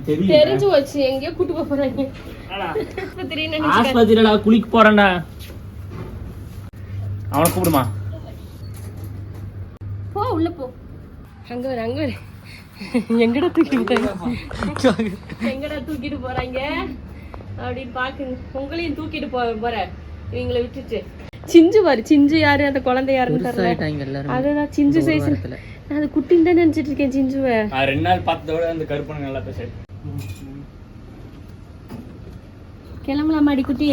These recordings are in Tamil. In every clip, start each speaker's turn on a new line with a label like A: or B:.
A: தெரிஞ்சு வச்சு எங்கேயோ கூட்டு போறாங்க.
B: ஆஸ்பத்திரியில குளிக்க போறேன்டா. அவனை கூப்பிடுமா?
A: போ உள்ள போ. அங்க வர அங்க வர. எங்கடா தூக்கிட்டு போறாங்க அப்படின்னு பாக்குங்க. உங்களையும் தூக்கிட்டு போற இவங்களை விட்டுட்டு. சிஞ்சு பாரு, சிஞ்சு யாரு, அந்த குழந்தை யாருன்னு தெரியல. அதுதான் சிஞ்சு சைஸ். நான் அது குட்டின்னு தான் நினைச்சிட்டு இருக்கேன் சிஞ்சுவை.
B: 2 நாள் பார்த்ததோட அந்த கருப்பனுங்க நல்லா பேச.
A: கிளம்பலாமாடி குட்டி?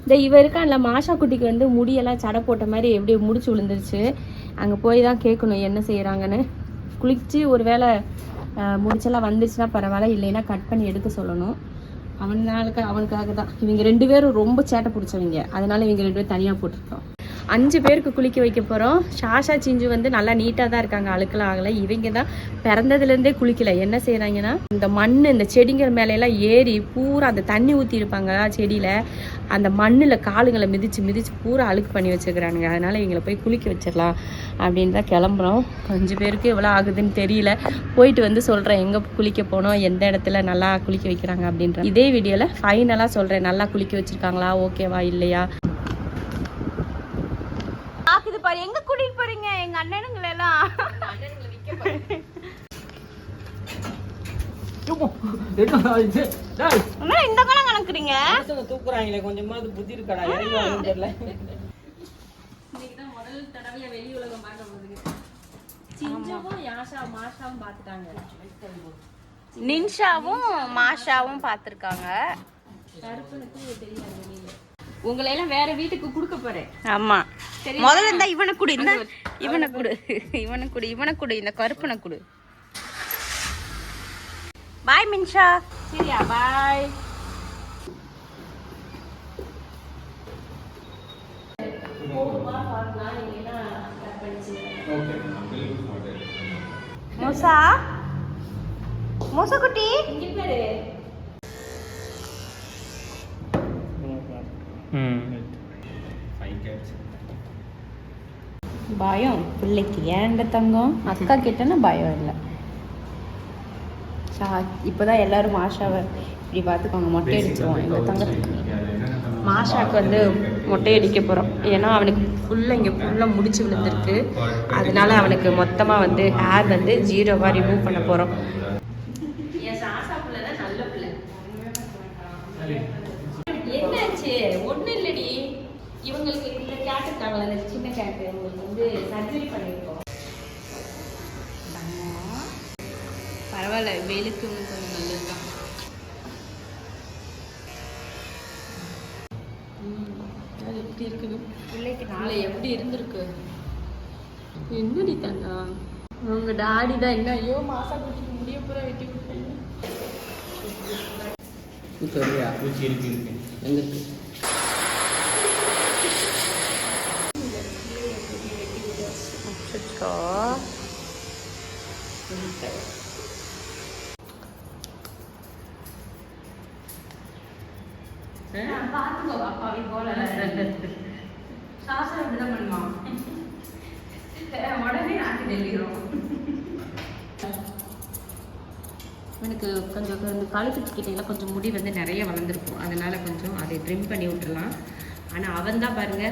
A: இந்த இவ இருக்கான்ல மாஷா குட்டிக்கு வந்து முடியெல்லாம் சடை போட்ட மாதிரி எப்படி முடிச்சு விழுந்துருச்சு. அங்கே போய் தான் கேட்கணும் என்ன செய்கிறாங்கன்னு. குளிச்சு ஒரு வேளை முடிச்செல்லாம் வந்துருச்சுன்னா பரவாயில்ல, இல்லைன்னா கட் பண்ணி எடுக்க சொல்லணும். அவனுக்காக தான். இவங்க 2 பேரும் ரொம்ப சேட்டை பிடிச்சவங்க, அதனால இவங்க 2 பேரும் தனியாக போட்டிருக்கோம். 5 பேருக்கு குளிக்க வைக்க போகிறோம். ஷாஷா சிஞ்சு வந்து நல்லா நீட்டாக தான் இருக்காங்க, அழுக்கலாம் ஆகலை. இவங்க தான் பிறந்ததுலேருந்தே குளிக்கல. என்ன செய்கிறாங்கன்னா இந்த மண் இந்த செடிங்கிற மேலையெல்லாம் ஏறி பூரா அந்த தண்ணி ஊற்றி இருப்பாங்க செடியில், அந்த மண்ணில் காலுங்களை மிதித்து மிதித்து பூரா அழுக்கு பண்ணி வச்சுக்கிறானுங்க. அதனால் இவங்களை போய் குளிக்க வச்சிடலாம் அப்படின்னு தான் கிளம்புறோம். 5 பேருக்கு எவ்வளோ ஆகுதுன்னு தெரியல. போயிட்டு வந்து சொல்கிறேன் எங்கே குளிக்க போனோம், எந்த இடத்துல நல்லா குளிக்க வைக்கிறாங்க அப்படின்ற. இதே வீடியோவில் ஃபைனலாக சொல்கிறேன் நல்லா குளிக்க வச்சுருக்காங்களா, ஓகேவா இல்லையா. பாரு எங்க கூட்டிட்டு போறீங்க எங்க அண்ணனுங்களை எல்லாம். இந்த காலம் கணக்குறீங்க
B: தூக்குறாங்களே, கொஞ்சமாவது புத்தி இருக்கடா. இறங்கி தெரியல.
A: இன்னைக்குதான் முதல் தடவையா வெளி உலகம் பார்க்க போகுதுங்க. சிஞ்சுவும் யாஷாவும் மாஷாவும் பார்த்துட்டாங்க. நின்ஷாவும் மாஷாவும் பார்த்துருக்காங்க. கருப்பனுக்கு தெரியாது வெளியில. உங்களை எல்லாம் வேற வீட்டுக்கு கொடுக்க போறேன். ஆமா, முதல்ல இருந்தா இவனை கொடு, இந்த இவனை கொடு, இவனை கொடு, இவனை கொடு, இந்த கருப்பனை கொடு. பாய் மின்ஷா. சரியா, பாய். மூசா, மூசா குட்டி இங்க பாரு. பயம் பிள்ளைக்கு ஏண்ட தங்கம். அக்கா கிட்டனா பயம் இல்லை. இப்போதான் எல்லாரும் மாஷாவை இப்படி பார்த்துக்கோங்க. மொட்டை அடிச்சிருவோம் எங்கள் தங்கத்துக்கு. மாஷாவுக்கு வந்து மொட்டை அடிக்க போகிறோம். ஏன்னா அவனுக்கு ஃபுல்லாக இங்கே ஃபுல்லாக முடிச்சு விழுந்திருக்கு. அதனால அவனுக்கு மொத்தமாக வந்து ஹேர் வந்து 0வா ரிமூவ் பண்ண போகிறோம். என் சாசா பிள்ளை தான் நல்ல பிள்ளை. என்னாச்சு? ஒன்றும் இல்லடி, இவங்களுக்கு இந்த கேட் இருக்காங்களா, அந்த சின்ன கேட்டு, இவங்களுக்கு வந்து சர்ஜரி பண்ணியிருக்கோம். பரவாயில்ல, வேலுக்கு கொஞ்சம் நல்லது தான். அது எப்படி இருக்குது பிள்ளைக்கு நாளை எப்படி இருந்திருக்கு. என்னடி தாங்க உங்க டாடி தான் என்ன ஐயோ மாசா குட்டிக்கு முடிய பூரா வெட்டி விட்டாங்க.
B: எங்க
A: பாத்துக்கோ அப்பாவி போல சாசா இப்படிதான் பண்ணுவான். உடனே நாட்டு நெல்லிடும். எனக்கு கொஞ்சம் இந்த கழுத்துக்கிட்டே கொஞ்சம் முடி வந்து நிறைய வளர்ந்துருக்கும். அதனால கொஞ்சம் அதை ட்ரிம் பண்ணி விட்டுடலாம். ஆனால் அவன் தான் பாருங்க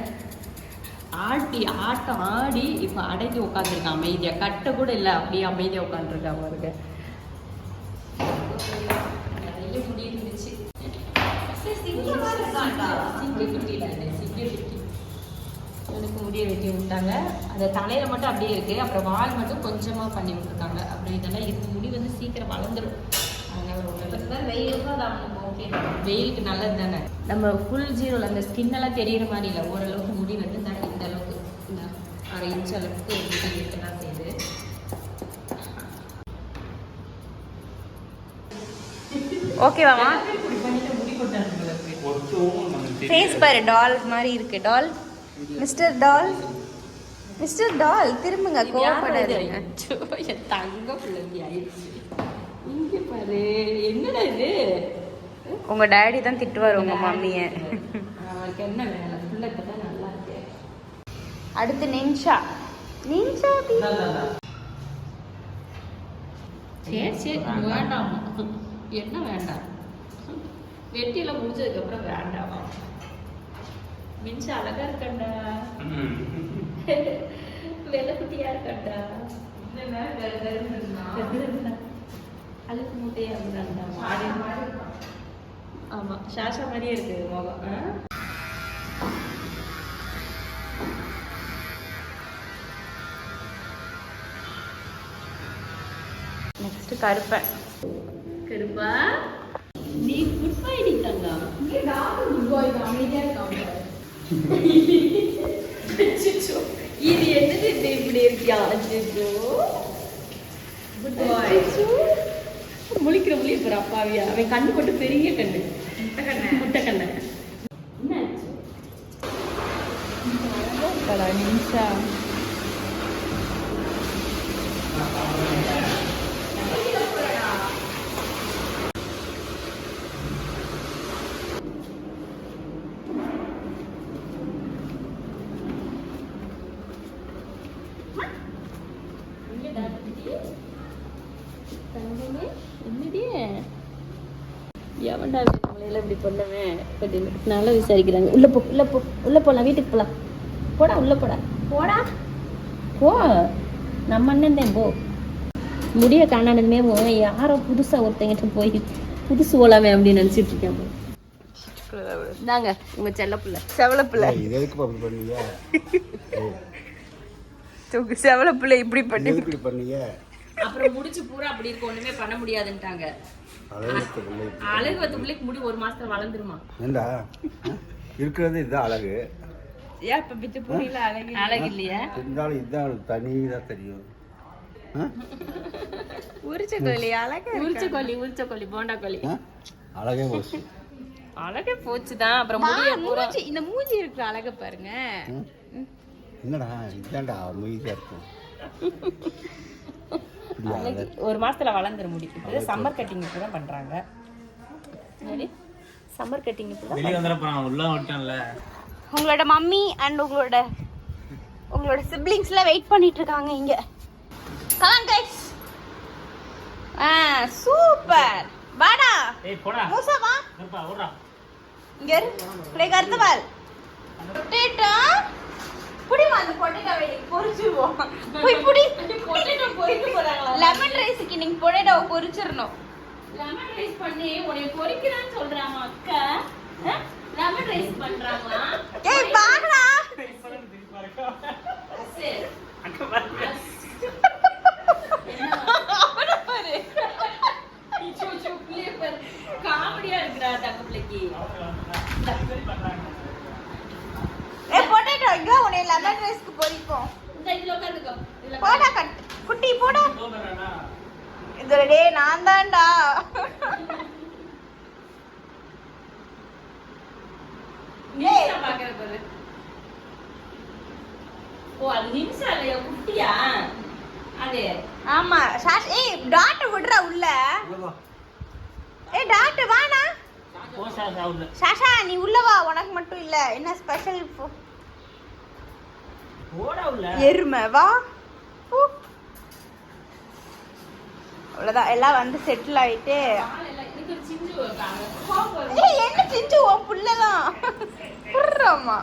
A: ஆட்டம் ஆடி இப்போ அடங்கி உட்காந்துருக்கான் அமைதியாக. கட்ட கூட இல்லை, அப்படியே அமைதியாக உட்காந்துருக்கான் பாருங்க. நிறைய முடி இருந்துச்சு. எனக்கு முடிய வெட்டி விட்டாங்க. அந்த தலையில மட்டும் அப்படியே இருக்கு. அப்புறம் வால் மட்டும் கொஞ்சமா பண்ணி விட்டுருக்காங்க. அப்புறம் இதெல்லாம் இருக்கு. முடி வந்து சீக்கிரம் வளர்ந்துடும். அதனால வெயிலுக்கு அது அவனுக்கு ஓகே, வெயிலுக்கு நல்லது தானே. நம்ம ஃபுல் 0ல அந்த ஸ்கின் எல்லாம் தெரியற மாதிரி இல்லை. ஓரளவுக்கு முடி வந்து இந்த அளவுக்கு 1/2 இன்ச் அளவுக்கு முடி இருக்கலாம் செய்யுது. ஓகேவாமா? ஃபேஸ் பாரு டால் மாதிரி இருக்கு. டால் மிஸ்டர் டால், மிஸ்டர் டால் திரும்புங்க, கோவப்படாதீங்க. என் தங்க பிள்ளைங்க ஆயிடுச்சு. இங்க பாரு என்னடா இது. உங்க டாடி தான் திட்டுவார் உங்க மம்மிய. அவருக்கு என்ன வேலை, பிள்ளை தான் நல்லா இருக்கு. அடுத்து நின்ஷா. நின்ஷா சரி சரி வேண்டாம். என்ன வேண்டாம், வெட்டியில முடிஞ்சதுக்கு அப்புறம் வேண்டாமா? மின்சா அழகா இருக்கண்டா, வெள்ளை குட்டியா இருக்கண்டா, அழுக்கு மூட்டையா இருந்தாண்டா. ஆமா, சாஷா மாதிரியே இருக்கு முகம். நெக்ஸ்ட் கருப்பன். கருப்பா, நீ குட் பாய் டி தங்கம். இங்க டாக்டர் குட் பாய் தான், அமைதியா இருக்காங்க. இது என்னது இது இப்படி இருக்கியா? அச்சோ குட் பாய். முழிக்கிற முழிக்கிற அப்பாவியா, அவன் கண்ணு போட்டு பெரிய கண்ணு, முட்டை கண்ணு. என்னாச்சு நிமிஷா? எவன்டா நம்மளையெல்லாம் இப்படி பண்ணுவேன் அப்படின்னு நல்லா விசாரிக்கிறாங்க. உள்ள போ, உள்ள போ, உள்ள போலாம், வீட்டுக்கு போலாம். போடா, உள்ள போடா, போடா, போ. நம்ம அண்ணன் தான், போ. முடிய காணானதுமே யாரோ புதுசா ஒருத்தங்கிட்ட போய் புதுசு போலாமே அப்படின்னு நினைச்சிட்டு இருக்கேன். தாங்க உங்க செல்ல பிள்ளை, செவல பிள்ளை. செவல பிள்ளை இப்படி பண்ணீங்க. அப்புறம் முடிச்சு பூரா அப்படி இருக்க, ஒண்ணுமே பண்ண முடியாதுன்ட்டாங்க. அழகு வந்த பிள்ளைக்கு முடி ஒரு மாசத்துல வளர்ந்துருமா?
C: ஏண்டா இருக்கிறது இதுதான் அழகு.
A: ஏன் இப்ப பிச்சு பூரியில அழகு அழகு இல்லையா?
C: இருந்தாலும் இதுதான் தனிதான் தெரியும்.
A: உரிச்ச கோழி அழகு, உரிச்ச கோழி, உரிச்ச கோழி, போண்டா கோழி
C: அழகே போச்சு.
A: அழகே போச்சுதான். அப்புறம் முடிய பூரா இந்த மூஞ்சி இருக்கிற அழக பாருங்க.
C: என்னடா இதுதான்டா அமைதியா இருக்கும்.
A: ஒரு மாசத்துல வளர்ந்துற முடியும். சம்மர் கட்டிங் இப்பதான் பண்றாங்க. சம்மர் கட்டிங் உங்களோட மம்மி அண்ட் உங்களோட சிப்லிங்ஸ்லாம் வெயிட் பண்ணிட்டு இருக்காங்க இங்க. Come on guys. சூப்பர். வாடா. ஏய் போடா. மூசா வா. கருப்பா ஓடுடா. இங்க இரு. ப்ளே கர்த்தவால். பொட்டேட்டோ. புடி வந்து பொட்டேட்டோ வெடி பொரிச்சுவோம். போய் புடி. பொட்டேட்டோ பொரிக்க போறாங்களா? லெமன் ரைஸ்க்கு நீங்க பொட்டேட்டோ பொரிச்சிரணும். லெமன் ரைஸ் பண்ணி உன்னை பொரிக்கறான்னு சொல்றாமா அக்கா. லெமன் ரைஸ் பண்றாங்களா? ஏய் வாடா. சரி. அக்கா வா. காமெடியா இருக்குடா தங்க பிள்ளைக்கு. பொட்டேட்டோ இங்க உன்னை லெமன் ரைஸ்க்கு பொரிப்போம். இந்த இதுல உட்கார்ந்துக்கோ. போடா குட்டி போடா. இதுல டேய் நான் தான்டா. ஏய் பாக்கற பாரு. ஓ அது நிமிஷம் இல்லையா குட்டியா? அதே ஆமா. ஏய் டாட் விடுறா உள்ள. ஏய் டாட் வாடா. ஓ சாஷா உள்ள. சாஷா நீ உள்ள வா, உனக்கு மட்டும் இல்ல. என்ன ஸ்பெஷல்? போடா உள்ள. எருமை வா. அவ்வளவுதான், எல்லாம் வந்து செட்டில் ஆயிட்டு. ஏய் என்ன சிஞ்சு ஓ புள்ளதான் புர்றமா.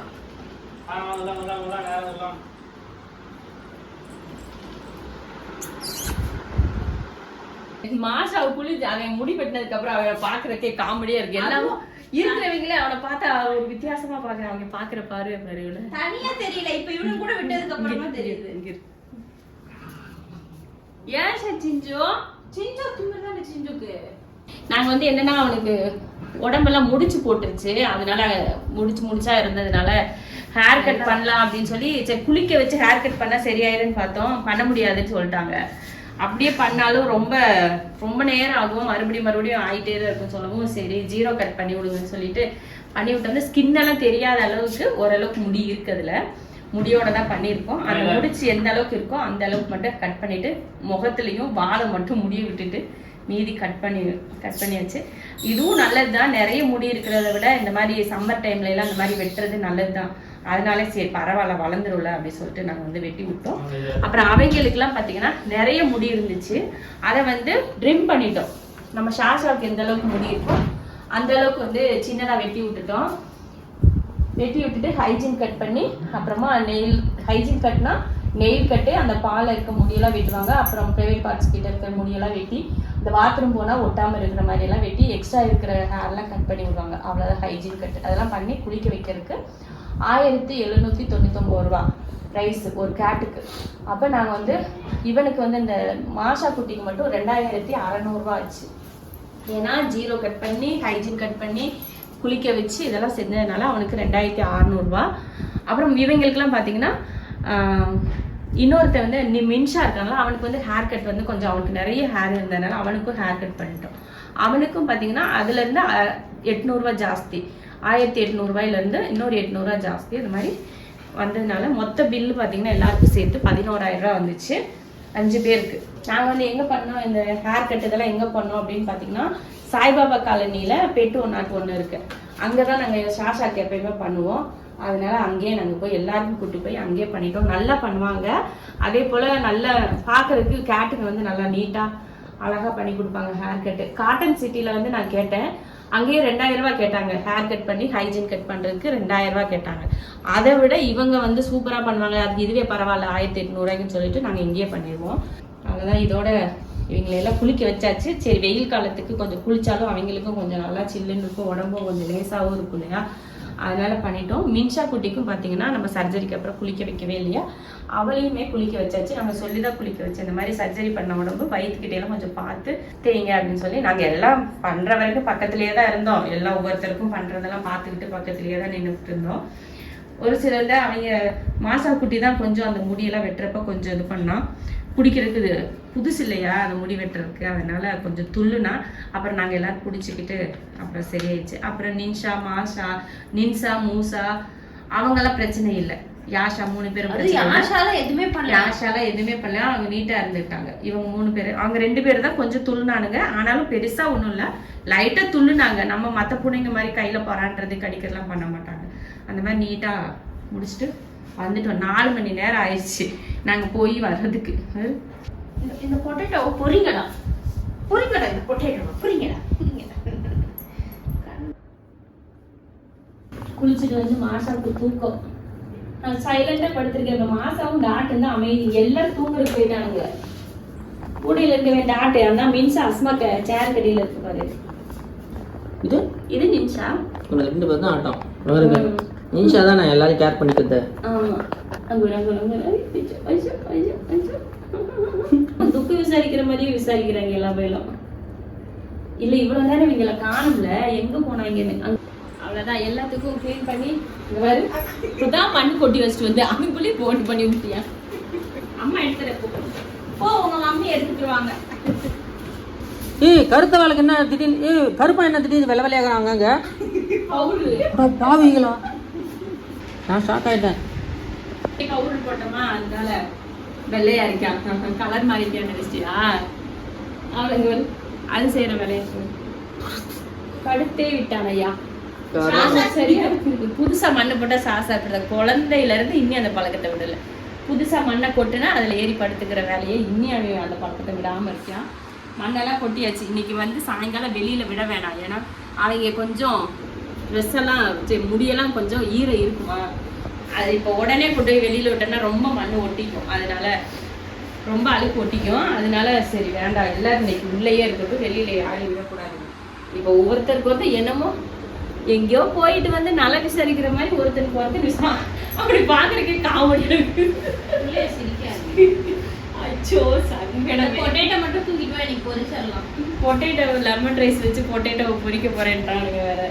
A: மாஷாவை குளிச்சு அவன் முடி வெட்டினதுக்கு அப்புறம் அவனை பாக்குறதுக்கே காமெடியா இருக்கு. எல்லாம் இருக்கிறவங்களே அவனை பார்த்தா ஒரு வித்தியாசமா பாக்குறான். அவங்க பாக்குற பாரு தனியா தெரியல. இப்ப இவனு கூட விட்டதுக்கு அப்புறமா தெரியுது. ஏன் சார் சிஞ்சு திமிர்தானே சிஞ்சுக்கு. நாங்க வந்து என்னன்னா அவனுக்கு உடம்பெல்லாம் முடிச்சு போட்டுருச்சு. அதனால முடிச்சா இருந்ததுனால ஹேர் கட் பண்ணலாம் அப்படின்னு சொல்லி சரி குளிக்க வச்சு ஹேர் கட் பண்ணா சரியாயிருன்னு பார்த்தோம். பண்ண முடியாதுன்னு சொல்லிட்டாங்க. அப்படியே பண்ணாலும் ரொம்ப நேரம் ஆகும், மறுபடியும் ஆகிட்டே தான் இருக்கும் சொல்லவும் சரி ஜீரோ கட் பண்ணி விடுங்கன்னு சொல்லிட்டு பண்ணி விட்டோம்னா ஸ்கின் எல்லாம் தெரியாத அளவுக்கு ஓரளவுக்கு முடி இருக்குதுல. முடியோட தான் பண்ணியிருக்கோம். அந்த முடிச்சு எந்த அளவுக்கு இருக்கோ அந்த அளவுக்கு மட்டும் கட் பண்ணிட்டு முகத்துலையும் வாழை மட்டும் முடிய விட்டுட்டு மீதி கட் பண்ணியாச்சு. இதுவும் நல்லதுதான். நிறைய முடி இருக்கிறத விட இந்த மாதிரி சம்மர் டைம்ல எல்லாம் இந்த மாதிரி வெட்டுறது நல்லதுதான். அதனால சரி பரவாயில்ல வளர்ந்துரும்ல அப்படின்னு சொல்லிட்டு நாங்கள் வந்து வெட்டி விட்டோம். அப்புறம் அவங்களுக்குலாம் பார்த்தீங்கன்னா நிறைய முடி இருந்துச்சு. அதை வந்து ட்ரிம் பண்ணிட்டோம். நம்ம ஷாஷாவுக்கு எந்த அளவுக்கு முடி இருக்கோ அந்த அளவுக்கு வந்து சின்னதாக வெட்டி விட்டுட்டோம். வெட்டி விட்டுட்டு ஹைஜீன் கட் பண்ணி அப்புறமா நெயில் ஹைஜீன் கட்னா நெயில் கட்டு அந்த பாலில் இருக்க முடியெல்லாம் வெட்டுவாங்க. அப்புறம் ப்ரைவேட் பார்ட்ஸ் கிட்ட இருக்கிற முடியெல்லாம் வெட்டி இந்த பாத்ரூம் போனால் ஒட்டாமல் இருக்கிற மாதிரியெல்லாம் வெட்டி எக்ஸ்ட்ரா இருக்கிற ஹேர்லாம் கட் பண்ணி விடுவாங்க. அவ்வளோதான் ஹைஜீன் கட்டு. அதெல்லாம் பண்ணி குளிக்க வைக்கிறதுக்கு 1799 ரூபா ப்ரைஸ் ஒரு கேட்டுக்கு. அப்போ நாங்கள் வந்து இவனுக்கு வந்து இந்த மாஷா குட்டிக்கு மட்டும் 2600 ரூபா ஆச்சு. ஏன்னா ஜீரோ கட் பண்ணி ஹைஜீன் கட் பண்ணி குளிக்க வச்சு இதெல்லாம் செஞ்சதுனால அவனுக்கு 2600 ரூபா. அப்புறம் இவங்களுக்குலாம் பார்த்தீங்கன்னா இன்னொருத்த வந்து மின்ஷா இருக்காங்களா, அவனுக்கு வந்து ஹேர் கட் வந்து கொஞ்சம் அவனுக்கு நிறைய ஹேர் இருந்ததுனால அவனுக்கும் ஹேர் கட் பண்ணிட்டோம். அவனுக்கும் பார்த்தீங்கன்னா அதுலேருந்து 800 ரூபா ஜாஸ்தி, 1800 ரூபாயிலேருந்து இன்னொரு 800 ரூபா ஜாஸ்தி. அது மாதிரி வந்ததுனால மொத்த பில்லு பார்த்தீங்கன்னா எல்லாருக்கும் சேர்த்து 11000 ரூபா வந்துச்சு 5 பேருக்கு. நாங்கள் வந்து எங்கே பண்ணோம் இந்த ஹேர் கட் இதெல்லாம் எங்கே பண்ணோம் அப்படின்னு பார்த்தீங்கன்னா சாய்பாபா காலனியில் பெட்டு 101 இருக்கு. அங்கே தான் நாங்கள் ஷாஷாக்கு எப்பயுமே பண்ணுவோம். அதனால அங்கேயே நாங்கள் போய் எல்லாருக்கும் கூட்டு போய் அங்கேயே பண்ணிட்டோம். நல்லா பண்ணுவாங்க. அதே போல் நல்லா பார்க்கறதுக்கு கேட்டுங்க வந்து நல்லா நீட்டாக அழகாக பண்ணி கொடுப்பாங்க ஹேர் கட்டு. காட்டன் சிட்டியில் வந்து நான் கேட்டேன், அங்கேயே 2000 ரூபா கேட்டாங்க. ஹேர் கட் பண்ணி ஹைஜீன் கட் பண்ணுறதுக்கு 2000 ரூபா கேட்டாங்க. அதை விட இவங்க வந்து சூப்பராக பண்ணுவாங்க. அதுக்கு இதுவே பரவாயில்ல 1800 ரூபாய்க்குன்னு சொல்லிட்டு நாங்கள் இங்கேயே பண்ணிடுவோம். அவ்வளோதான். இதோட இவங்களெல்லாம் குளிக்க வச்சாச்சு. சரி வெயில் காலத்துக்கு கொஞ்சம் குளிச்சாலும் அவங்களுக்கும் கொஞ்சம் நல்லா சில்லுன்னு இருக்கும், உடம்பும் கொஞ்சம் லேசாகவும் இருக்கும் இல்லையா, அதனால பண்ணிட்டோம். மின்ஷா குட்டிக்கும் பார்த்தீங்கன்னா நம்ம சர்ஜரிக்கு அப்புறம் குளிக்க வைக்கவே இல்லையா, அவளையுமே குளிக்க வச்சாச்சு. நம்ம சொல்லி தான் குளிக்க வச்சு இந்த மாதிரி சர்ஜரி பண்ண உடம்பு வயிற்றுக்கிட்டேலாம் கொஞ்சம் பார்த்து தேங்க அப்படின்னு சொல்லி நாங்கள் எல்லாம் பண்ணுற வரைக்கும் பக்கத்துலேயே தான் இருந்தோம். எல்லாம் ஒவ்வொருத்தருக்கும் பண்ணுறதெல்லாம் பார்த்துக்கிட்டு பக்கத்துலேயே தான் நின்றுட்டு இருந்தோம். ஒரு சிலர் தான் அவங்க மாசா குட்டி தான் கொஞ்சம் அந்த முடியெல்லாம் வெட்டுறப்ப கொஞ்சம் இது பண்ணா, பிடிக்கிறதுக்கு புதுசு இல்லையா அந்த முடி வெட்டுறதுக்கு, அதனால கொஞ்சம் துள்ளுனா அப்புறம் நாங்கள் எல்லாரும் பிடிச்சிக்கிட்டு அப்புறம் சரியாயிடுச்சு. அப்புறம் நின்ஷா மாஷா நின்சா மூசா அவங்கெல்லாம் பிரச்சனை இல்லை. யாஷா 3 பேரும் யாஷாலாம் எதுவுமே பண்ணல. அவங்க நீட்டா இருந்துட்டாங்க. இவங்க 3 பேர், அவங்க 2 பேர் தான் கொஞ்சம் துள்ளுனானுங்க. ஆனாலும் பெருசா ஒன்றும் இல்லை, லைட்டா துள்ளுனாங்க. நம்ம மற்ற பூனைங்க மாதிரி கையில பராட்டுறது கடிக்கிறதுலாம் பண்ண மாட்டாங்க. அந்த மாதிரி நீட்டா முடிச்சுட்டு வந்துட்டோம். 4 மணி நேரம் ஆயிடுச்சு நாங்க போய் வர்றதுக்கு. இந்த பொட்டேட்டோ பொரிங்கடா இந்த பொட்டேட்டோ பொரிங்கடா. குளிச்சுட்டு வந்து மாசாவுக்கு தூக்கம். நான் சைலண்டா படுத்திருக்கேன். மாசாவும் டாட்டு தான் அமைதி. எல்லாரும் தூங்குறதுக்கு போயிட்டானுங்க. கூடையில இருக்க டாட்டு அதான் மின்சா அஸ்மா சேர் கடியில இருக்கு பாரு. இது நின்ஷா.
B: இந்த 2 பேர் தான் ஆட்டம். நின்ஷா தான் நான் எல்லாரும் கேர் பண்ணிக்கிட்டே.
A: ஆமா துக்கு விசாரிக்கிற மாதிரியே விசாரிக்கிறாங்க எல்லா பேரும். இல்ல இவ்வளவு நேரம் இவங்கள காணும்ல, எங்க போனாங்கன்னு. அவ்வளவுதான். எல்லாத்துக்கும் கிளீன் பண்ணி இப்பதான் மண்ணு கொட்டி வச்சுட்டு வந்து அவங்களுே போட்டு பண்ணி விட்டியா. அம்மா எடுத்துட்டு போ, உங்க மம்மி எடுத்துட்டுருவாங்க.
B: கருத்த வேலைக்கு என்ன திடீர்னு கருப்பா என்ன திடீர்னு வெள்ளை வெள்ளையாகிறாங்க பாவீங்களா? நான் ஷாக் ஆயிட்டேன்.
A: பவுடர் போட்டோமா அதனால வெள்ளையா இருக்கான், கலர் மாறிட்டியான்னு நினைச்சியா? அவளுங்க வந்து அது செய்யற வேலையை படுத்தே விட்டான் ஐயா. சரியா புதுசா மண்ணை போட்டா சாசா குழந்தையில இருந்து இன்னும் அந்த பழக்கத்தை விடல. புதுசா மண்ணை கொட்டுனா அதுல ஏறி படுத்துக்கிற வேலையை இன்னும் அந்த பழக்கத்தை விடாம இருக்கான். மண்ணெல்லாம் கொட்டியாச்சு. இன்னைக்கு வந்து சாயங்காலம் வெளியில விட வேணாம். ஏன்னா அவங்க கொஞ்சம் ட்ரெஸ் எல்லாம் முடியெல்லாம் கொஞ்சம் ஈரம் இருக்குமா, அது இப்போ உடனே கொண்டு போய் வெளியில விட்டோம்னா ரொம்ப மண் ஒட்டிக்கும், அதனால ரொம்ப அழுக்கு ஒட்டிக்கும். அதனால சரி வேண்டாம், எல்லாரும் இன்னைக்கு உள்ளேயே இருக்கட்டும், வெளியில யாரையும் விடக்கூடாது. இப்போ ஒவ்வொருத்தருக்கு வந்து என்னமோ எங்கேயோ போயிட்டு வந்து நல்லா விசாரிக்கிற மாதிரி ஒருத்தருக்கு வந்து அப்படி பாக்குறதுக்கே காமெடி இருக்கு. அச்சோ சங்கடம். பொட்டேட்டோ மட்டும் தூக்கிட்டு போய் பொரிச்சிடலாம். பொட்டேட்டோ லெமன் ரைஸ் வச்சு பொட்டேட்டோ பொரிக்க போறேன்றானுங்க வேற.